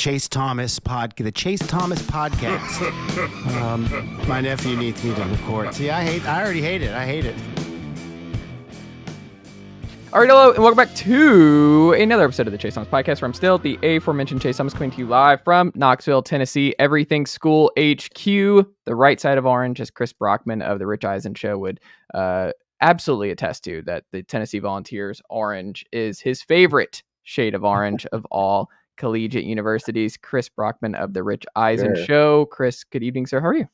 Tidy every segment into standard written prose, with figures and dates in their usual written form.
Chase Thomas podcast. My nephew needs me to record. See, I already hate it. I hate it. All right, hello, and welcome back to another episode of the Chase Thomas podcast, where I'm still the aforementioned Chase Thomas, coming to you live from Knoxville, Tennessee, Everything School HQ. The right side of orange, as Chris Brockman of the Rich Eisen show would absolutely attest to, that the Tennessee Volunteers orange is his favorite shade of orange of all collegiate universities. Chris Brockman of the Rich Eisen show. Chris, good evening, sir. How are you?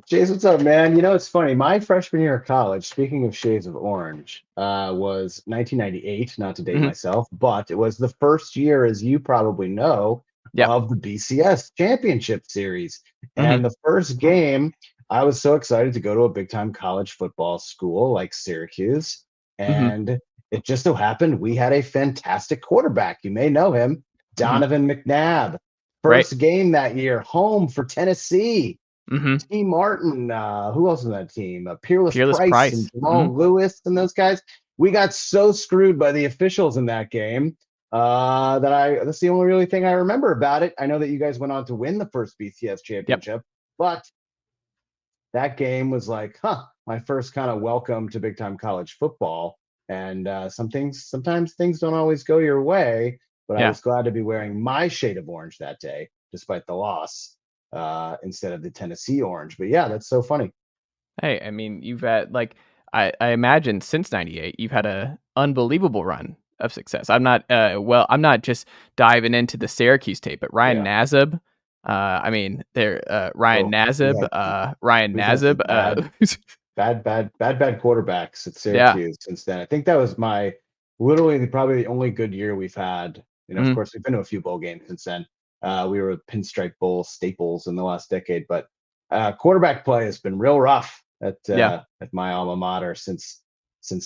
Jason, what's up, man? You know, it's funny. My freshman year of college, speaking of shades of orange, was 1998, not to date myself, but it was the first year, as you probably know, of the BCS Championship Series. And the first game, I was so excited to go to a big-time college football school like Syracuse. And it just so happened we had a fantastic quarterback. You may know him, Donovan McNabb. First game that year, home for Tennessee. T. Martin, who else on that team? Peerless Price and Jamal Lewis and those guys. We got so screwed by the officials in that game that's the only really thing I remember about it. I know that you guys went on to win the first BCS championship, but that game was like, my first kind of welcome to big time college football. And sometimes things don't always go your way, but I was glad to be wearing my shade of orange that day, despite the loss. Instead of the Tennessee orange. But yeah, that's so funny. Hey, I mean, you've had, like, I imagine since 98, you've had a unbelievable run of success. I'm not just diving into the Syracuse tape, but Ryan Nassib, Ryan Nassib. Bad quarterbacks at Syracuse since then. I think that was probably the only good year we've had. You know, of course, we've been to a few bowl games since then. We were Pinstripe Bowl staples in the last decade, but quarterback play has been real rough at my alma mater since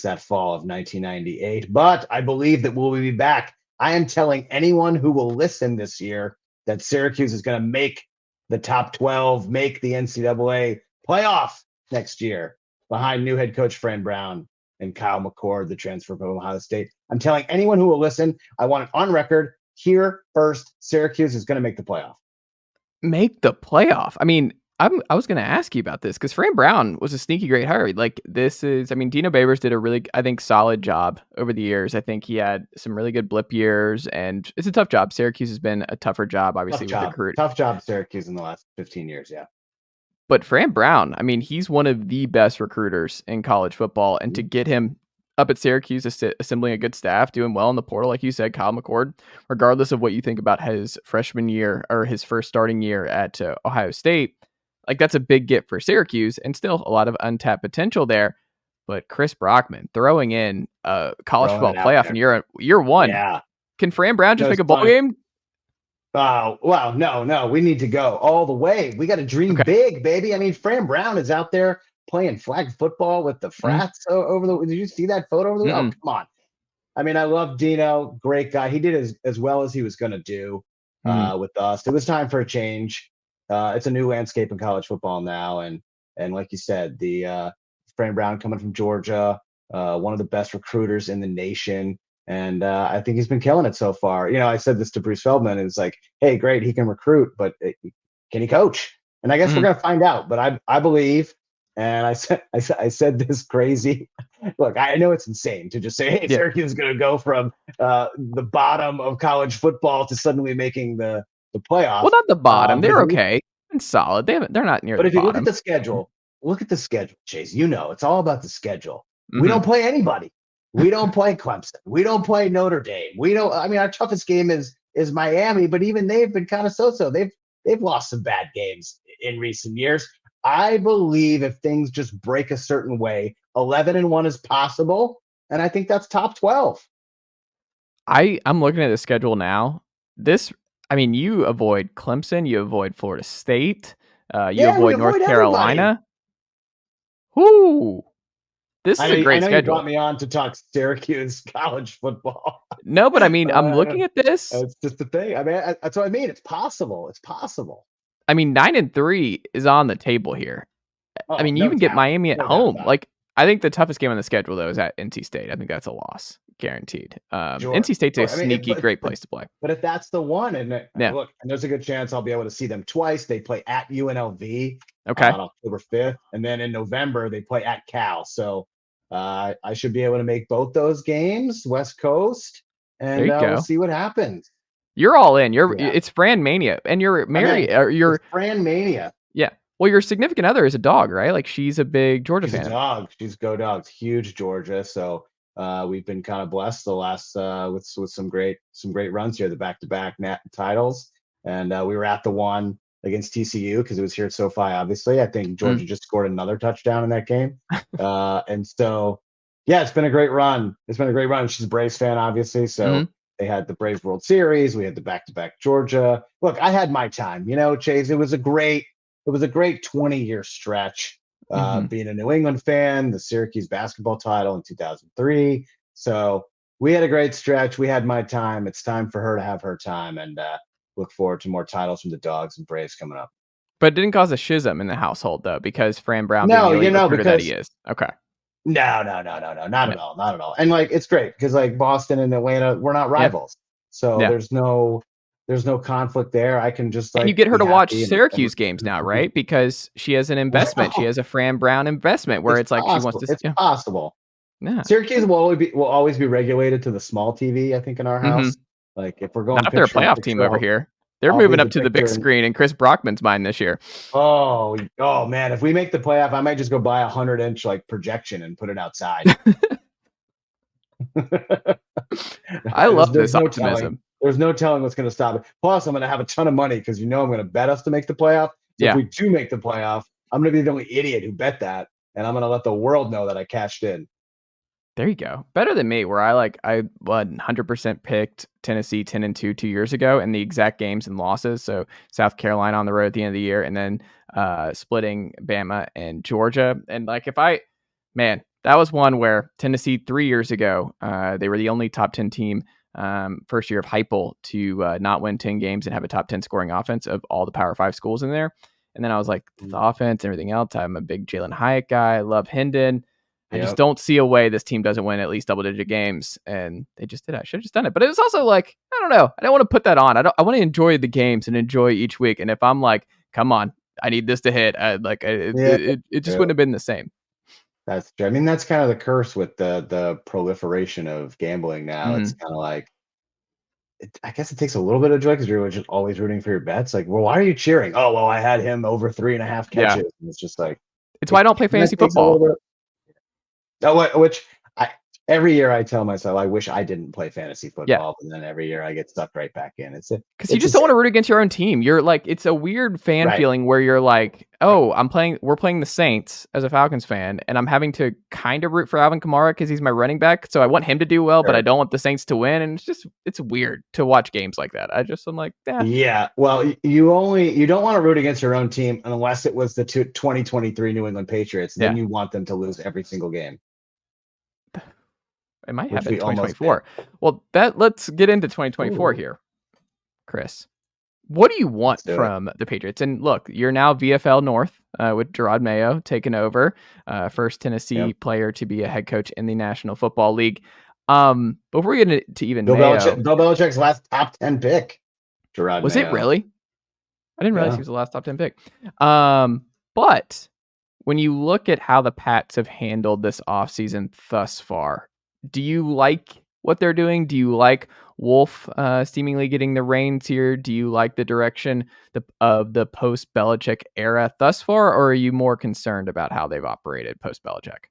that fall of 1998. But I believe that we'll be back. I am telling anyone who will listen this year that Syracuse is going to make the top 12, make the NCAA playoff next year behind new head coach Fran Brown and Kyle McCord, the transfer from Ohio State. I'm telling anyone who will listen, I want it on record. Here first, Syracuse is going to make the playoff. Make the playoff? I mean, I was going to ask you about this because Fran Brown was a sneaky great hire. Like, Dino Babers did a really, I think, solid job over the years. I think he had some really good blip years, and it's a tough job. Syracuse has been a tougher job, obviously, with recruiting. Tough job, Syracuse, in the last 15 years, yeah. But Fran Brown, I mean, he's one of the best recruiters in college football, and to get him up at Syracuse, assembling a good staff, doing well in the portal, like you said, Kyle McCord, regardless of what you think about his freshman year or his first starting year at Ohio State, like, that's a big get for Syracuse, and still a lot of untapped potential there. But Chris Brockman throwing in a college football playoff in year one. Yeah. Can Fran Brown just make a bowl game? Oh, well, no, we need to go all the way. We got to dream big, baby. I mean, Fran Brown is out there playing flag football with the frats over the. Did you see that photo over the? Oh, come on. I mean, I love Dino, great guy. He did as well as he was going to do with us. It was time for a change. It's a new landscape in college football now, and like you said, the Fran Brown coming from Georgia, one of the best recruiters in the nation. And I think he's been killing it so far. You know, I said this to Bruce Feldman, and it's like, hey, great, he can recruit, but can he coach? And I guess we're going to find out. But I believe, and I said this crazy. Look, I know it's insane to just say, hey, Syracuse is going to go from the bottom of college football to suddenly making the playoff. Well, not the bottom. They're okay and solid. They're not near the bottom. But if you look at the schedule, Chase, you know, it's all about the schedule. We don't play anybody. We don't play Clemson. We don't play Notre Dame. Our toughest game is Miami, but even they've been kind of so-so. They've lost some bad games in recent years. I believe if things just break a certain way, 11-1 is possible, and I think that's top 12. I'm looking at the schedule now. You avoid Clemson, you avoid Florida State, you avoid North Carolina. Whoo! This is a great schedule. You brought me on to talk Syracuse college football. No, but I mean, I'm looking at this. It's just the thing. I mean, that's what I mean. It's possible. It's possible. I mean, 9-3 is on the table here. You even get Miami at home. Like, I think the toughest game on the schedule, though, is at NC State. I think that's a loss. guaranteed. Sure. NC State's a Sure. I mean, sneaky, great place to play. but if that's the one, and Yeah. look, and there's a good chance I'll be able to see them twice. They play at UNLV Okay. on October 5th, and then in November they play at Cal. So I should be able to make both those games, West Coast, There and you go. we'll see what happens. You're all in. Yeah. It's Fran Mania, and you're married. It's Fran Mania. Yeah. Well, your significant other is a dog, right? Like she's a big Georgia She's fan. a dog. She's go dogs. Huge Georgia. So we've been kind of blessed the last with some great runs here, the back-to-back titles, and we were at the one against TCU because it was here at SoFi. Obviously, I think Georgia just scored another touchdown in that game, and so yeah, it's been a great run. She's a Braves fan, obviously, so they had the Braves World Series. We had the back-to-back Georgia. Look, I had my time, Chase. It was a great 20-year stretch. Being a New England fan, the Syracuse basketball title in 2003. So we had a great stretch. We had my time. It's time for her to have her time, and look forward to more titles from the Dogs and Braves coming up. But it didn't cause a schism in the household, though, because Fran Brown No, being the elite recruiter that because he is. Okay. No, not at all. And like it's great because like Boston and Atlanta, we're not rivals, so there's no conflict there. I can just and you get her to watch Syracuse games now, right? Because she has an investment. She has a Fran Brown investment where it's like she wants to. It's possible. Yeah. Syracuse will always be regulated to the small TV. I think in our house, like if we're going, not if they're a playoff team over here. They're moving up to the big screen in Chris Brockman's mind this year. Oh man! If we make the playoff, I might just go buy a 100-inch like projection and put it outside. I love this optimism. There's no telling what's going to stop it. Plus, I'm going to have a ton of money because I'm going to bet us to make the playoff. So if we do make the playoff, I'm going to be the only idiot who bet that, and I'm going to let the world know that I cashed in. There you go. Better than me, where I 100% picked Tennessee 10-2 2 years ago, and the exact games and losses. So South Carolina on the road at the end of the year, and then splitting Bama and Georgia. And like that was one where Tennessee 3 years ago, they were the only top 10 team first year of Heupel to not win 10 games and have a top 10 scoring offense of all the Power 5 schools in there. And then I was like, the offense and everything else. I'm a big Jalen Hyatt guy. I love Hendon. I just don't see a way this team doesn't win at least double-digit games, and they just did. I should have just done it, but it was also like, I don't know. I don't want to put that on. I want to enjoy the games and enjoy each week. And if I'm like, come on, I need this to hit, it just wouldn't have been the same. That's true. I mean, that's kind of the curse with the proliferation of gambling now. It's kind of like, I guess it takes a little bit of joy because you're just always rooting for your bets. Like, well, why are you cheering? Oh, well, I had him over 3.5 catches. Yeah. And it's just like, it's why I don't play fantasy football. Every year I tell myself I wish I didn't play fantasy football, and then every year I get sucked right back in. It's because you just don't want to root against your own team. You're like, it's a weird fan feeling where you're like, oh, we're playing the Saints as a Falcons fan, and I'm having to kind of root for Alvin Kamara because he's my running back, so I want him to do well, but I don't want the Saints to win, and it's weird to watch games like that. I'm like, yeah. Well, you don't want to root against your own team unless it was the 2023 New England Patriots. Then you want them to lose every single game. It might happen in 2024. Well, let's get into 2024 here, Chris. What do you want from the Patriots? And look, you're now VFL North with Jerod Mayo taking over, first Tennessee player to be a head coach in the National Football League. Before we get into even Bill Belichick's last top 10 pick. Jerod was Mayo. It really? I didn't realize he was the last top 10 pick. But when you look at how the Pats have handled this offseason thus far, do you like what they're doing? Do you like Wolf seemingly getting the reins here? Do you like the direction of the post-Belichick era thus far, or are you more concerned about how they've operated post-Belichick?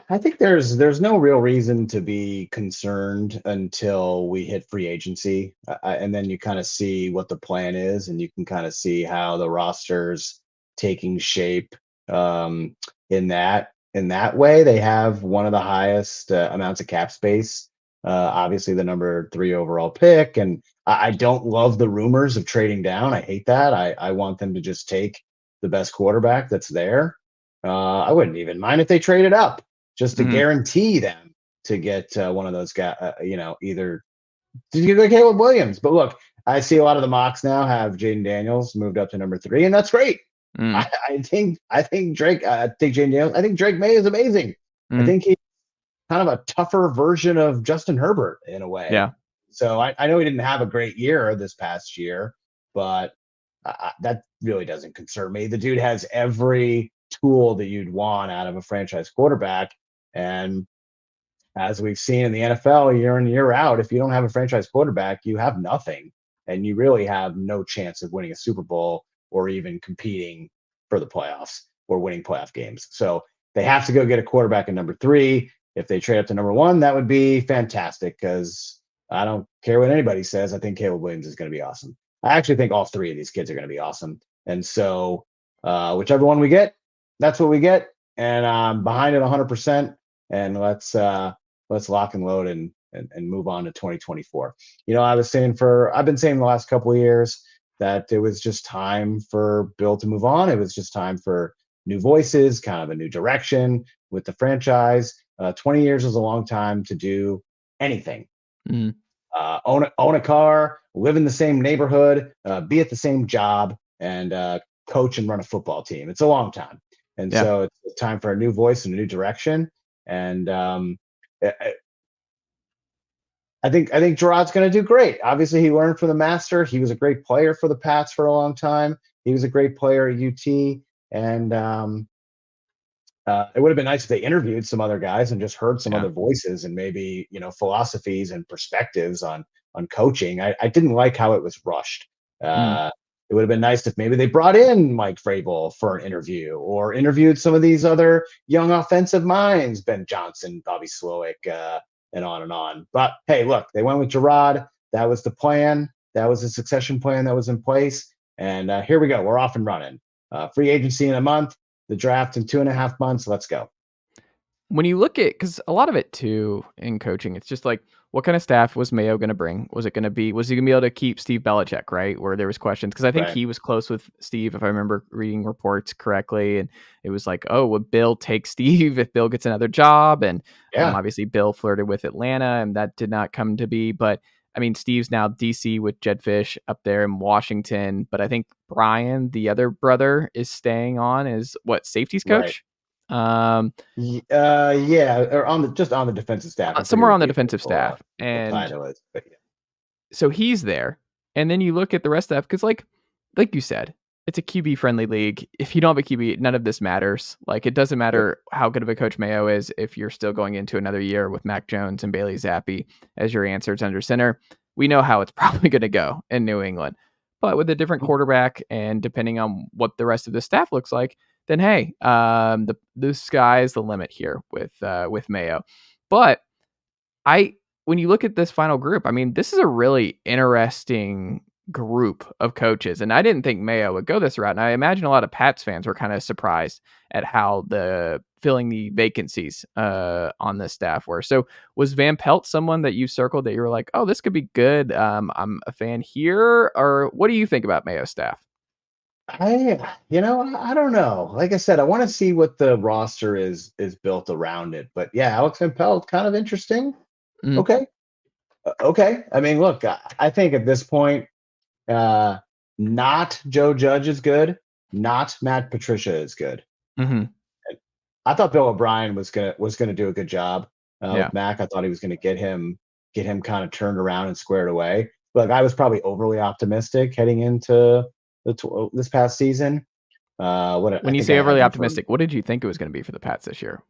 I think there's no real reason to be concerned until we hit free agency, and then you kind of see what the plan is, and you can kind of see how the roster's taking shape in that way. They have one of the highest amounts of cap space, obviously the number 3 overall pick. And I don't love the rumors of trading down. I hate that. I want them to just take the best quarterback that's there. I wouldn't even mind if they traded up just to guarantee them to get one of those guys, either to get Caleb Williams. But look, I see a lot of the mocks now have Jaden Daniels moved up to number 3, and that's great. I think Drake. I think Drake May is amazing. I think kind of a tougher version of Justin Herbert in a way. Yeah. So I know he didn't have a great year this past year, but that really doesn't concern me. The dude has every tool that you'd want out of a franchise quarterback. And as we've seen in the NFL year in, year out, if you don't have a franchise quarterback, you have nothing. And you really have no chance of winning a Super Bowl or even competing for the playoffs or winning playoff games. So they have to go get a quarterback at number 3. If they trade up to number 1, that would be fantastic because I don't care what anybody says. I think Caleb Williams is going to be awesome. I actually think all 3 of these kids are going to be awesome. And so whichever one we get, that's what we get. And I'm behind it 100%. And let's lock and load and move on to 2024. I've been saying the last couple of years that it was just time for Bill to move on. It was just time for new voices, kind of a new direction with the franchise. 20 years is a long time to do anything. Mm. Own a car, live in the same neighborhood, be at the same job, and coach and run a football team. It's a long time. And so it's time for a new voice and a new direction. And I think Jerod's going to do great. Obviously, he learned from the master. He was a great player for the Pats for a long time. He was a great player at UT. And it would have been nice if they interviewed some other guys and just heard some other voices and maybe, philosophies and perspectives on coaching. I didn't like how it was rushed. It would have been nice if maybe they brought in Mike Vrabel for an interview or interviewed some of these other young offensive minds, Ben Johnson, Bobby Slowick, and on and on. But hey, look, they went with Jerod. That was the plan. That was the succession plan that was in place. And here we go. We're off and running. Free agency in a month, the draft in 2.5 months. Let's go. When you look at, because a lot of it too in coaching, it's just like, what kind of staff was Mayo going to bring? Was he going to be able to keep Steve Belichick, right? Where there was questions, because I think he was close with Steve, if I remember reading reports correctly. And it was like, oh, would Bill take Steve if Bill gets another job? And obviously Bill flirted with Atlanta and that did not come to be. But I mean, Steve's now DC with Jed Fish up there in Washington. But I think Brian, the other brother, is staying on as safeties coach? Or on the defensive staff, somewhere on the defensive staff, and title is, but so he's there. And then you look at the rest of that, because like you said, it's a QB friendly league. If you don't have a QB, none of this matters. Like, it doesn't matter how good of a coach Mayo is if you're still going into another year with Mac Jones and Bailey Zappi as your answers under center. We know how it's probably going to go in New England, but with a different quarterback and depending on what the rest of the staff looks like, then hey, the sky's the limit here with Mayo. But when you look at this final group, I mean, this is a really interesting group of coaches, and I didn't think Mayo would go this route. And I imagine a lot of Pats fans were kind of surprised at how filling the vacancies on this staff were. So was Van Pelt someone that you circled that you were like, oh, this could be good? I'm a fan here, or what do you think about Mayo's staff? I don't know. Like I said, I want to see what the roster is built around it. But yeah, Alex Van Pelt, kind of interesting. Okay. I mean, look, I think at this point, not Joe Judge is good, not Matt Patricia is good. I thought Bill O'Brien was gonna do a good job with Mac. I thought he was gonna get him kind of turned around and squared away. Look, I was probably overly optimistic heading into this past season. When you say overly optimistic, what did you think it was going to be for the Pats this year?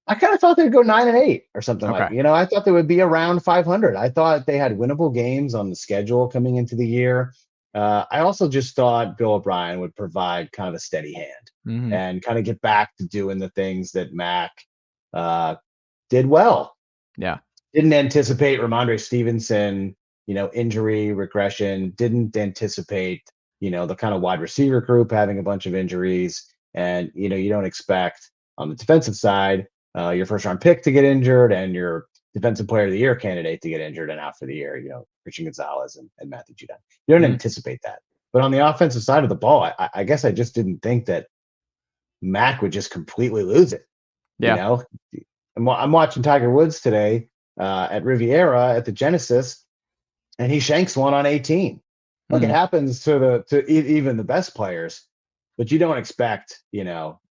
I kind of thought they'd go 9-8 or something like that. I thought they would be around 500. I thought they had winnable games on the schedule coming into the year. I also just thought Bill O'Brien would provide kind of a steady hand and kind of get back to doing the things that Mac did well. Yeah. Didn't anticipate Ramondre Stevenson, injury regression, didn't anticipate, the kind of wide receiver group having a bunch of injuries. And, you don't expect on the defensive side, your first round pick to get injured and your defensive player of the year candidate to get injured and out for the year, Christian Gonzalez and Matthew Judon. You don't anticipate that. But on the offensive side of the ball, I guess I just didn't think that Mac would just completely lose it. Yeah. I'm watching Tiger Woods today at Riviera at the Genesis, and he shanks one on 18. Look, it happens to even the best players, but you don't expect,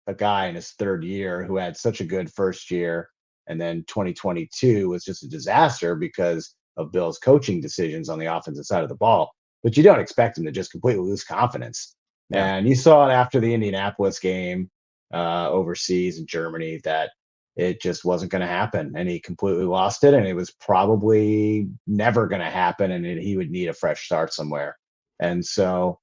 a guy in his third year who had such a good first year And then 2022 was just a disaster because of Bill's coaching decisions on the offensive side of the ball. But you don't expect him to just completely lose confidence. Yeah. And you saw it after the Indianapolis game overseas in Germany that it just wasn't going to happen. And he completely lost it. And it was probably never going to happen. And he would need a fresh start somewhere. And so,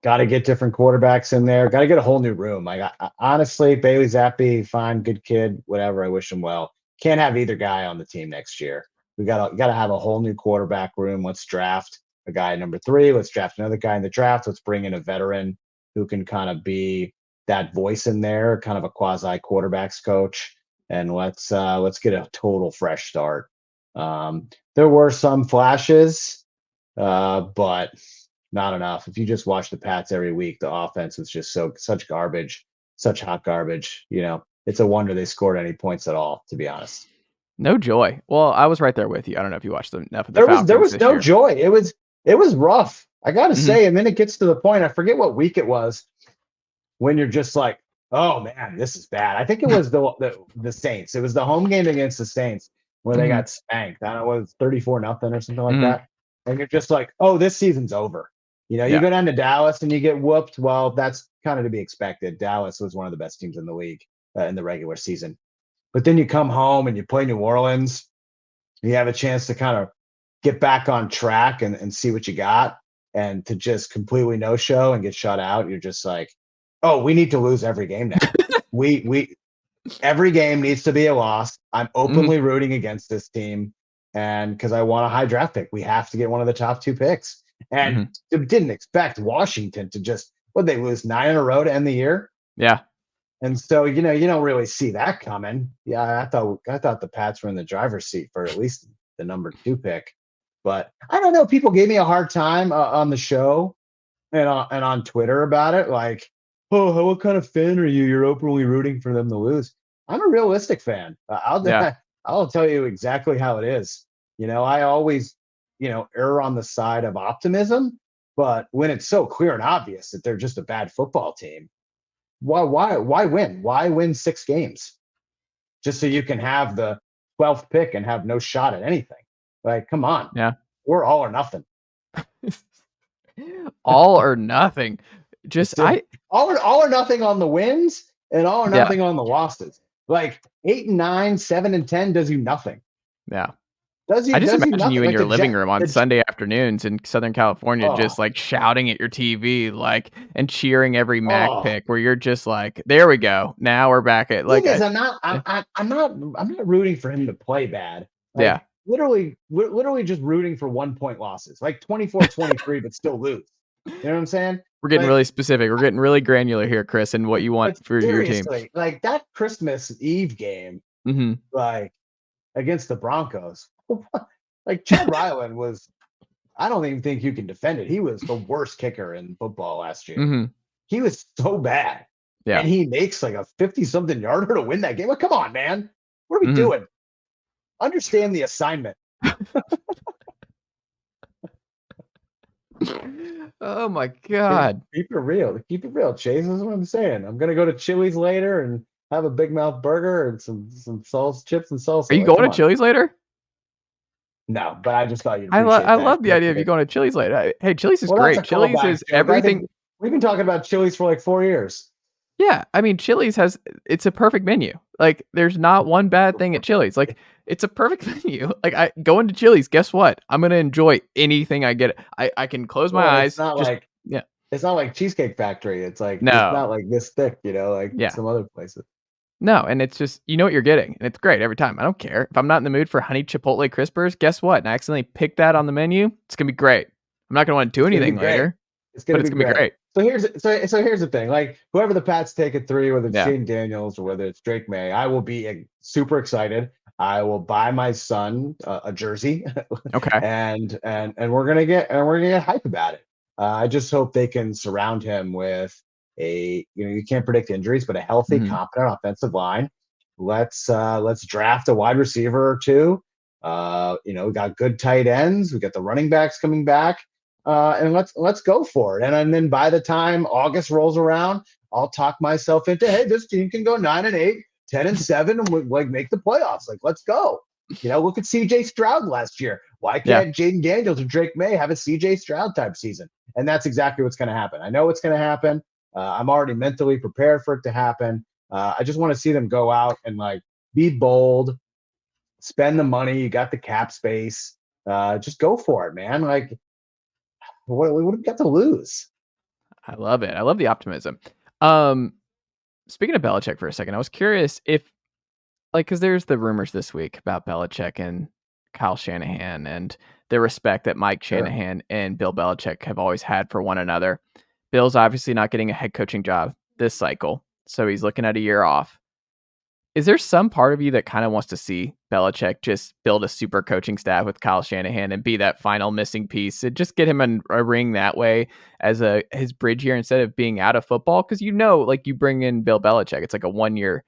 got to get different quarterbacks in there. Got to get a whole new room. Like, honestly, Bailey Zappi, fine, good kid, whatever. I wish him well. Can't have either guy on the team next year. We got to have a whole new quarterback room. Let's draft a guy at number 3. Let's draft another guy in the draft. Let's bring in a veteran who can kind of be that voice in there, kind of a quasi quarterbacks coach. And let's get a total fresh start. There were some flashes, but not enough. If you just watch the Pats every week, the offense was just such garbage, such hot garbage. It's a wonder they scored any points at all, to be honest. No joy. Well, I was right there with you. I don't know if you watched enough of the There Falcons was this no year. joy. It was rough. I got to say, and then it gets to the point. I forget what week it was when you're just like, oh man, this is bad. I think it was the Saints. It was the home game against the Saints where they got spanked. I don't know, it was 34-0 or something like that. And you're just like, oh, this season's over. You go down to Dallas and you get whooped. Well, that's kind of to be expected. Dallas was one of the best teams in the league in the regular season. But then you come home and you play New Orleans. You have a chance to kind of get back on track and see what you got. And to just completely no-show and get shut out, you're just like, oh, we need to lose every game now. we every game needs to be a loss. I'm openly rooting against this team, and because I want a high draft pick, we have to get one of the top 2 picks. And didn't expect Washington to just they lose 9 in a row to end the year. Yeah. And so you don't really see that coming. Yeah, I thought the Pats were in the driver's seat for at least the number 2 pick. But I don't know. People gave me a hard time on the show and on Twitter about it. Like, oh, what kind of fan are you? You're openly rooting for them to lose. I'm a realistic fan. I'll tell you exactly how it is. I always, err on the side of optimism. But when it's so clear and obvious that they're just a bad football team, why win? Why win 6 games? Just so you can have the 12th pick and have no shot at anything. Like, come on. Yeah. We're all or nothing. All or nothing. All or nothing on the wins and all or nothing on the losses. Like 8 and 9, 7 and 10 does you nothing. Yeah. I just imagine you in your living room on Sunday afternoons in Southern California, just like shouting at your TV, like, and cheering every Mac pick, where you're just like, there we go. Now we're back at like. I'm not rooting for him to play bad. Like, literally just rooting for 1-point losses, like 24-23, but still lose. You know what I'm saying? We're getting really specific. We're getting really granular here, Chris, and what you want for your team. Like that Christmas Eve game, like against the Broncos, like Chad Ryland was. I don't even think you can defend it. He was the worst kicker in football last year. He was so bad. Yeah. And he makes like a 50-something yarder to win that game. Like, come on, man. What are we doing? Understand the assignment. Oh my God. Keep it real. Keep it real, Chase. That's what I'm saying. I'm gonna go to Chili's later and have a Big Mouth burger and some salsa, chips and salsa. Are you going to Chili's later? No, but I just thought you'd I love the idea of you going to Chili's later. Hey, Chili's is great. Chili's is everything. We've been talking about Chili's for like 4 years. Yeah, I mean, Chili's it's a perfect menu. Like, there's not one bad thing at Chili's. Like, it's a perfect menu. Like, I go into Chili's, guess what? I'm gonna enjoy anything I get. I can close my eyes. It's not it's not like Cheesecake Factory. It's like no. It's not like this thick, like some other places. No, and it's just you know what you're getting, and it's great every time. I don't care if I'm not in the mood for honey chipotle crispers. Guess what? And I accidentally pick that on the menu. It's gonna be great. I'm not gonna want to do anything later. It's gonna be great. So here's the thing. Like, whoever the Pats take at 3, whether it's Shane Daniels or whether it's Drake May, I will be super excited. I will buy my son a jersey. Okay. and we're gonna get hype about it. I just hope they can surround him with you can't predict injuries, but a healthy, competent offensive line. Let's draft a wide receiver or 2. We got good tight ends. We got the running backs coming back. And let's go for it. And then by the time August rolls around, I'll talk myself into, hey, this team can go 9-8. 10-7 and like make the playoffs. Like, let's go. Look at CJ Stroud last year. Why can't Jaden Daniels or Drake May have a CJ Stroud type season? And that's exactly what's going to happen. I know it's going to happen. I'm already mentally prepared for it to happen. I just want to see them go out and like be bold, spend the money. You got the cap space. Just go for it, man. Like, what have we got to lose? I love it. I love the optimism. Speaking of Belichick for a second, I was curious if, like, because there's the rumors this week about Belichick and Kyle Shanahan and the respect that Mike Shanahan and Bill Belichick have always had for one another. Bill's obviously not getting a head coaching job this cycle, so he's looking at a year off. Is there some part of you that kind of wants to see Belichick just build a super coaching staff with Kyle Shanahan and be that final missing piece and just get him a ring that way as his bridge here instead of being out of football? Because like you bring in Bill Belichick, it's like a 1-year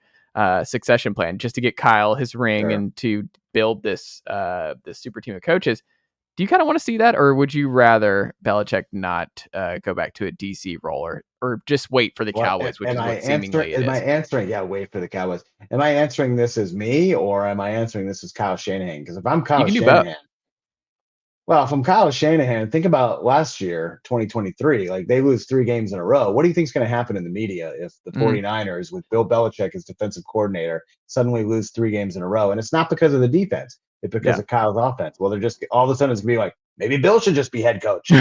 succession plan just to get Kyle his ring and to build this super team of coaches. Do you kind of want to see that, or would you rather Belichick not go back to a DC role, or just wait for the Cowboys, which is what seemingly it is? Am I answering? Yeah, wait for the Cowboys. Am I answering this as me, or am I answering this as Kyle Shanahan? Because if I'm Kyle Shanahan, well, if I'm Kyle Shanahan, think about last year, 2023. Like, they lose 3 games in a row. What do you think is going to happen in the media if the 49ers, with Bill Belichick as defensive coordinator, suddenly lose 3 games in a row? And it's not because of the defense. It's because of Kyle's offense. Well, they're just all of a sudden it's gonna be like, maybe Bill should just be head coach.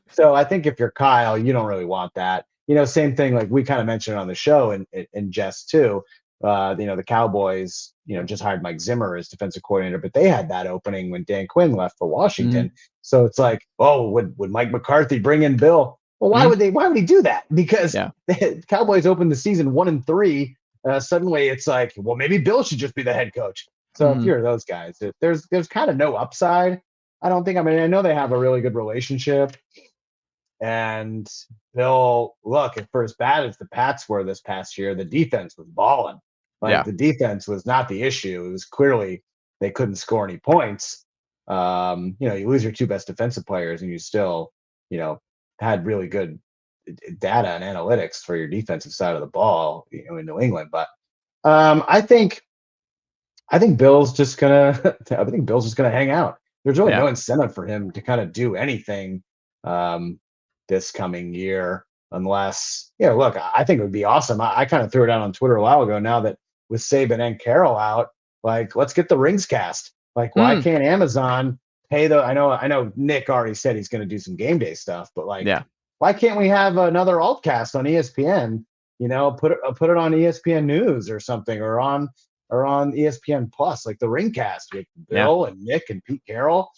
So I think if you're Kyle, you don't really want that. Same thing like we kind of mentioned on the show in jest too. The Cowboys, just hired Mike Zimmer as defensive coordinator, but they had that opening when Dan Quinn left for Washington. So it's like, oh, would Mike McCarthy bring in Bill? Well, why would he do that? Because the Cowboys opened the season 1-3. Suddenly it's like, well, maybe Bill should just be the head coach. So if you're those guys, there's kind of no upside. I don't think. I mean, I know they have a really good relationship, and Bill, look, for as bad as the Pats were this past year, the defense was balling. The defense was not the issue. It was clearly they couldn't score any points. You lose your 2 best defensive players, and you still, had really good data and analytics for your defensive side of the ball, in New England. But I think Bill's just gonna hang out. There's really no incentive for him to kind of do anything this coming year, unless look, I think it would be awesome. I kind of threw it out on Twitter a while ago. Now that with Saban and Carroll out, like, let's get the rings cast. Like, why can't Amazon pay I know Nick already said he's going to do some game day stuff, but why can't we have another alt cast on ESPN? Put it on ESPN News or something, or on ESPN Plus, like the Ringcast with Bill and Nick and Pete Carroll.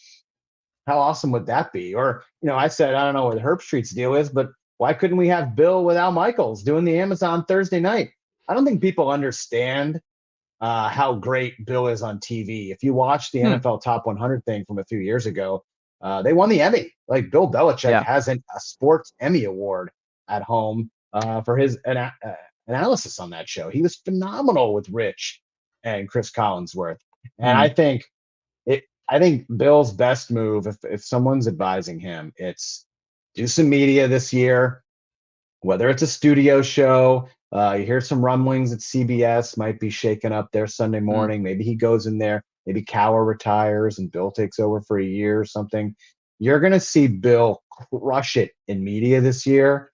How awesome would that be? Or, I said, I don't know what Herb Street's deal is, but why couldn't we have Bill with Al Michaels doing the Amazon Thursday night? I don't think people understand how great Bill is on TV. If you watch the NFL Top 100 thing from a few years ago, they won the Emmy. Like, Bill Belichick has a sports Emmy award at home for his analysis on that show. He was phenomenal with Rich and Chris Collinsworth. And I think Bill's best move, if someone's advising him, it's do some media this year, whether it's a studio show. You hear some rumblings that CBS might be shaking up their Sunday morning. Maybe he goes in there. Maybe Cowher retires and Bill takes over for a year or something. You're going to see Bill crush it in media this year.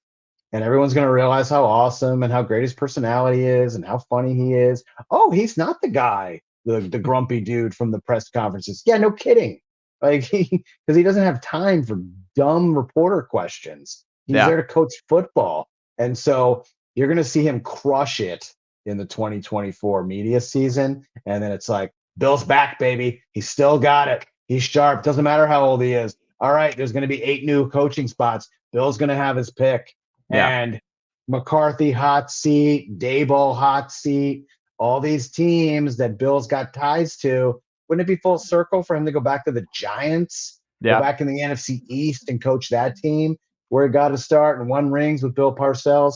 And everyone's going to realize how awesome and how great his personality is and how funny he is. Oh, he's not the guy, the grumpy dude from the press conferences. Yeah, no kidding. Like, because he doesn't have time for dumb reporter questions. He's there to coach football. And so you're going to see him crush it in the 2024 media season. And then it's like, Bill's back, baby. He's still got it. He's sharp. Doesn't matter how old he is. All right, there's going to be 8 new coaching spots. Bill's going to have his pick. And McCarthy hot seat, Daboll hot seat, all these teams that Bill's got ties to. Wouldn't it be full circle for him to go back to the Giants, go back in the NFC East and coach that team where he got to start and won rings with Bill Parcells?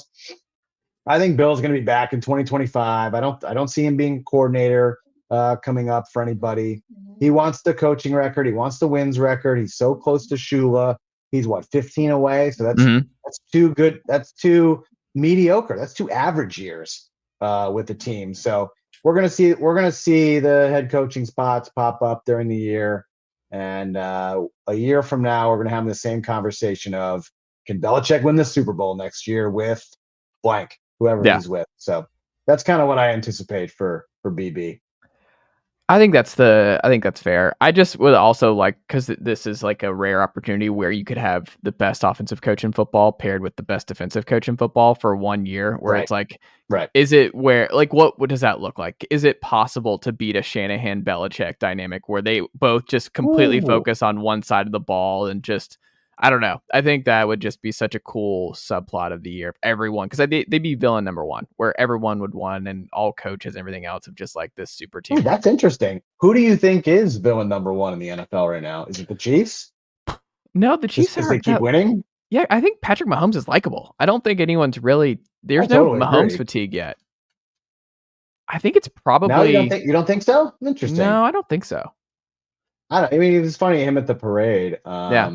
I think Bill's going to be back in 2025. I don't see him being coordinator coming up for anybody. He wants the coaching record. He wants the wins record. He's so close to Shula. He's 15 away. So that's too good. That's too mediocre. That's 2 average years with the team. So we're gonna see the head coaching spots pop up during the year, and a year from now, we're gonna have the same conversation of, can Belichick win the Super Bowl next year with blank, whoever Yeah. he's with? So that's kind of what I anticipate for BB. I think that's fair. I just would also like, because this is like a rare opportunity where you could have the best offensive coach in football paired with the best defensive coach in football for 1 year, where Right. it's like, Right. is it where, like, what does that look like? Is it possible to beat a Shanahan Belichick dynamic where they both just completely Ooh. focus on one side of the ball and just, I don't know. I think that would just be such a cool subplot of the year if everyone, because they'd be villain number one, where everyone would win and all coaches and everything else of just like this super team. Ooh, that's interesting. Who do you think is villain number one in the NFL right now? Is it the Chiefs? No, the Chiefs Because they keep are. winning? Yeah, I think Patrick Mahomes is likable. I don't think anyone's really. There's I no totally Mahomes agree. fatigue yet. I think it's Now probably. you don't think so? Interesting. No, I don't think so. I mean, it was funny him at the parade. Yeah.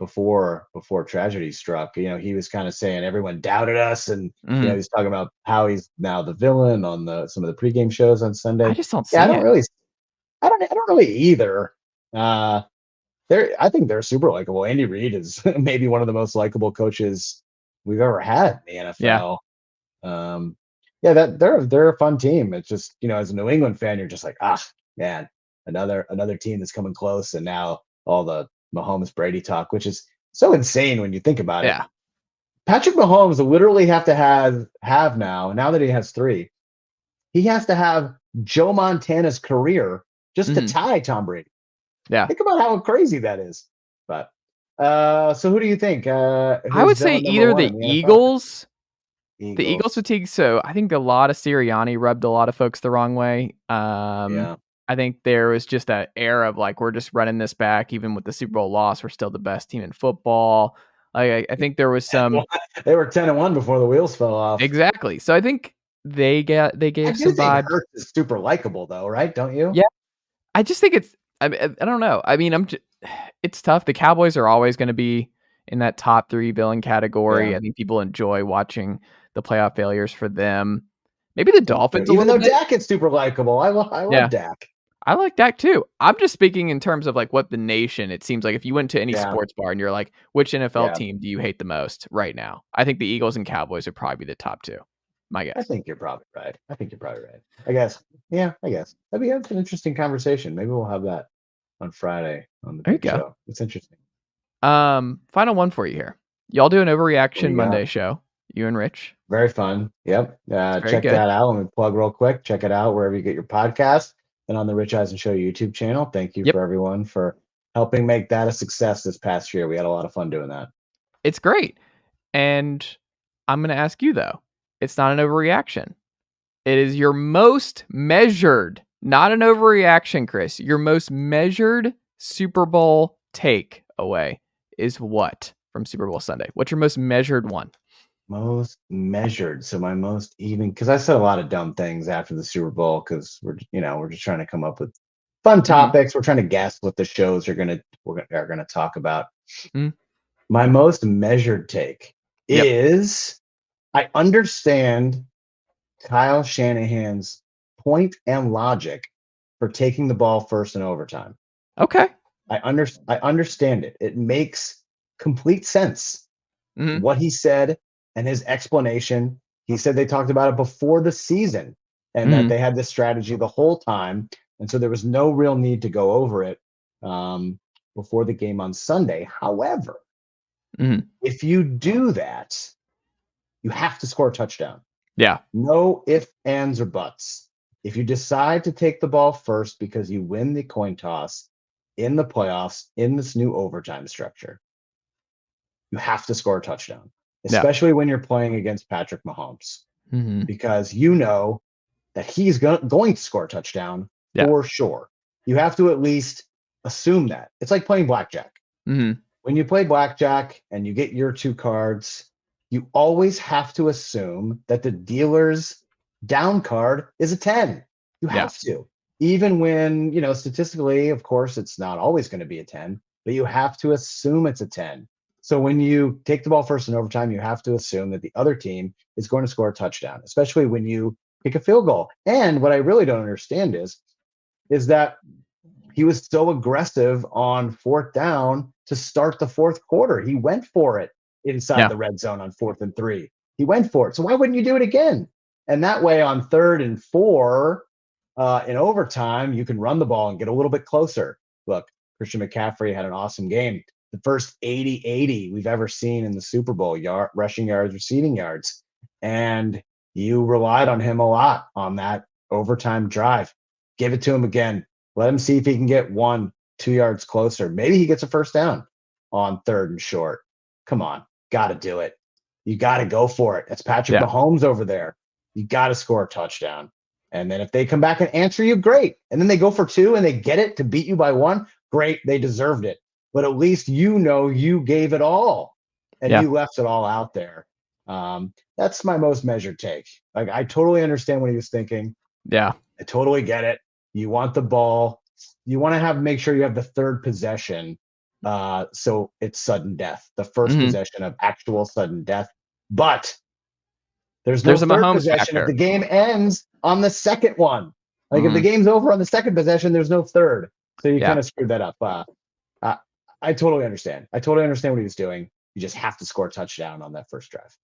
Before tragedy struck, he was kind of saying everyone doubted us, and Mhm. he's talking about how he's now the villain on some of the pregame shows on Sunday. I just don't see Yeah, it. I don't really either. I think they're super likable. Andy Reid is maybe one of the most likable coaches we've ever had in the Yeah. NFL. Yeah, that they're a fun team. It's just, as a New England fan, you're just like, man, another team that's coming close, and now all the Mahomes Brady talk, which is so insane when you think about it. Yeah. Patrick Mahomes will literally have to have now that he has 3, he has to have Joe Montana's career just to Mhm. tie Tom Brady. Yeah. Think about how crazy that is. But so who do you think? I Who's would say villain number either one the in the NFL? Eagles. The Eagles Eagles. fatigue. So I think a lot of Sirianni rubbed a lot of folks the wrong way. Yeah. I think there was just an air of like, we're just running this back, even with the Super Bowl loss, we're still the best team in football. I think there was some. They were 10-1 before the wheels fell off. Exactly. So I think they I gave do some think vibes. Hurts is super likable, though, right? Don't you? Yeah. I just think it's. I don't know. I mean, it's tough. The Cowboys are always going to be in that top 3 villain category. Yeah. I think people enjoy watching the playoff failures for them. Maybe the Dolphins a Even little though bit. Dak is super likable, I love Dak. I like Dak too. I'm just speaking in terms of like what the nation. It seems like if you went to any Yeah. sports bar and you're like, which NFL Yeah. team do you hate the most right now? I think the Eagles and Cowboys would probably be the top 2. My I guess. think you're probably right. I guess. Yeah, I guess. That's an interesting conversation. Maybe we'll have that on Friday on the There you big go. show. It's interesting. Final one for you here. Y'all do an What do overreaction you got? Monday show. You and Rich. Very fun. Yep. very Check good. that out. Let me plug real quick. Check it out wherever you get your podcast and on the Rich Eisen Show YouTube channel. Thank you Yep. for everyone for helping make that a success this past year. We had a lot of fun doing that. It's great. And I'm going to ask you, though. It's not an overreaction. It is your most measured, not an overreaction, Chris. Your most measured Super Bowl takeaway is what from Super Bowl Sunday? What's your most measured one? Most measured. So my most even, because I said a lot of dumb things after the Super Bowl because we're just trying to come up with fun topics. We're trying to guess what the shows are gonna talk about. Mhm. My most measured take is I understand Kyle Shanahan's point and logic for taking the ball first in overtime. Okay. I understand it. It makes complete sense. Mhm. What he said and his explanation. He said they talked about it before the season and that Mhm. they had this strategy the whole time. And so there was no real need to go over it before the game on Sunday. However, Mhm. if you do that, you have to score a touchdown. Yeah. No ifs, ands, or buts. If you decide to take the ball first because you win the coin toss in the playoffs in this new overtime structure, you have to score a touchdown, especially when you're playing against Patrick Mahomes, Mhm. because you know that he's going to score a touchdown Yeah. for sure. You have to at least assume that. It's like playing blackjack. Mhm. When you play blackjack and you get your 2 cards, you always have to assume that the dealer's down card is a 10. You Yeah. have to. Even when, statistically, of course, it's not always going to be a 10, but you have to assume it's a 10. So when you take the ball first in overtime, you have to assume that the other team is going to score a touchdown, especially when you kick a field goal. And what I really don't understand is that he was so aggressive on fourth down to start the fourth quarter. He went for it inside the red zone on 4th and 3. He went for it. So why wouldn't you do it again? And that way on 3rd and 4 in overtime, you can run the ball and get a little bit closer. Look, Christian McCaffrey had an awesome game. The first 80-80 we've ever seen in the Super Bowl, rushing yards, receiving yards. And you relied on him a lot on that overtime drive. Give it to him again. Let him see if he can get 1-2 yards closer. Maybe he gets a first down on 3rd and short. Come on. Got to do it. You got to go for it. It's Patrick Mahomes over there. You got to score a touchdown. And then if they come back and answer you, great. And then they go for 2 and they get it to beat you by 1, great. They deserved it. But at least you gave it all. And you left it all out there. That's my most measured take. Like, I totally understand what he was thinking. Yeah. I totally get it. You want the ball. You want to make sure you have the 3rd possession. So it's sudden death, the first possession of actual sudden death. But there's no 3rd possession factor. If the game ends on the 2nd one. Like if the game's over on the 2nd possession, there's no 3rd. So you kind of screwed that up. I totally understand. I totally understand what he was doing. You just have to score a touchdown on that first drive.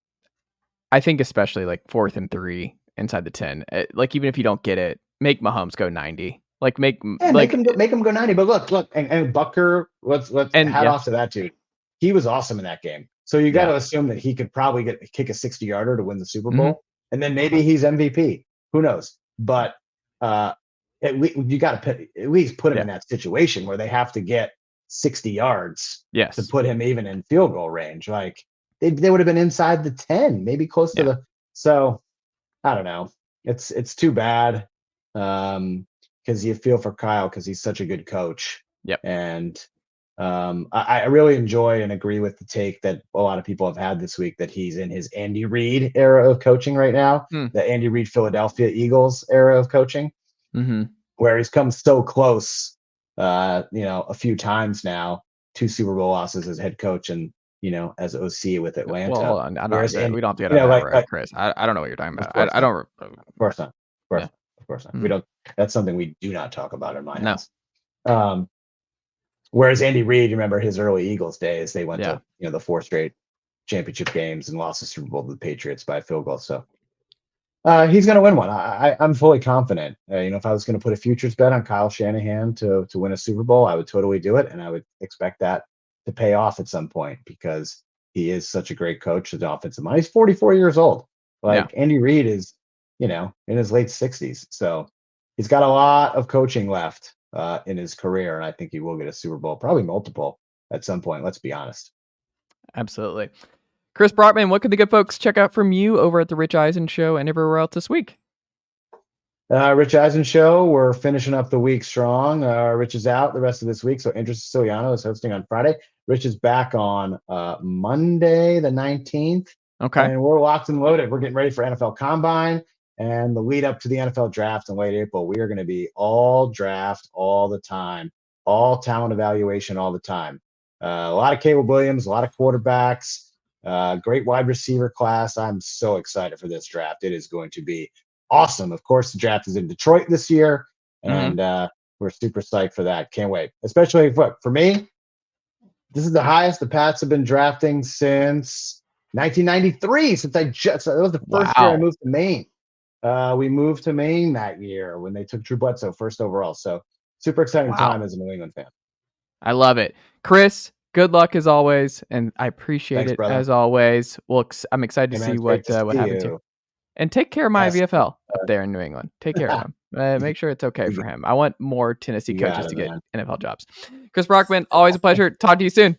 I think especially like 4th and 3 inside the 10. Like even if you don't get it, make Mahomes go 90. Like make him go 90. But look, and Bucker, let's hat off to that dude. He was awesome in that game. So you got to assume that he could probably kick a 60-yarder to win the Super Bowl, and then maybe he's MVP. Who knows? But you got to at least put him in that situation where they have to get 60 yards to put him even in field goal range. Like they would have been inside the 10, maybe close to the. So I don't know. It's too bad because you feel for Kyle because he's such a good coach. Yep. And I really enjoy and agree with the take that a lot of people have had this week that he's in his Andy Reid era of coaching right now, the Andy Reid Philadelphia Eagles era of coaching, where he's come so close, a few times now, 2 Super Bowl losses as head coach and, as OC with Atlanta. Well, hold on. We don't have to get on that, right, Chris. I don't know what you're talking about. I don't. Of course not. Of course not. We don't. That's something we do not talk about in my house. Whereas Andy Reid, remember his early Eagles days, they went to the 4 straight championship games and lost the Super Bowl to the Patriots by a field goal. So he's going to win one. I'm fully confident. If I was going to put a futures bet on Kyle Shanahan to win a Super Bowl, I would totally do it, and I would expect that to pay off at some point because he is such a great coach as an offensive mind. He's 44 years old. Andy Reid is, in his late 60s. So he's got a lot of coaching left in his career, and I think he will get a Super Bowl, probably multiple at some point. Let's be honest. Absolutely. Chris Brockman, what could the good folks check out from you over at the Rich Eisen Show and everywhere else this week? Rich Eisen Show, we're finishing up the week strong. Rich is out the rest of this week, so Andrew Siciliano is hosting on Friday. Rich is back on Monday, the 19th. Okay. And we're locked and loaded. We're getting ready for NFL Combine and the lead up to the NFL Draft in late April. We are going to be all draft all the time, all talent evaluation all the time. A lot of Caleb Williams, a lot of quarterbacks, great wide receiver class. I'm so excited for this draft. It is going to be awesome. Of course, the draft is in Detroit this year, and we're super psyched for that. Can't wait. Especially for me, this is the highest the Pats have been drafting since 1993. That was the first year I moved to Maine. We moved to Maine that year when they took Drew Bledsoe first overall. So super exciting time as a New England fan. I love it. Chris, good luck as always, and I appreciate Thanks, it brother. as always. Well, I'm excited to see what happens here. And take care of my VFL up there in New England. Take care of him. Make sure it's okay for him. I want more Tennessee coaches to get NFL jobs. Chris Brockman, always a pleasure. Talk to you soon.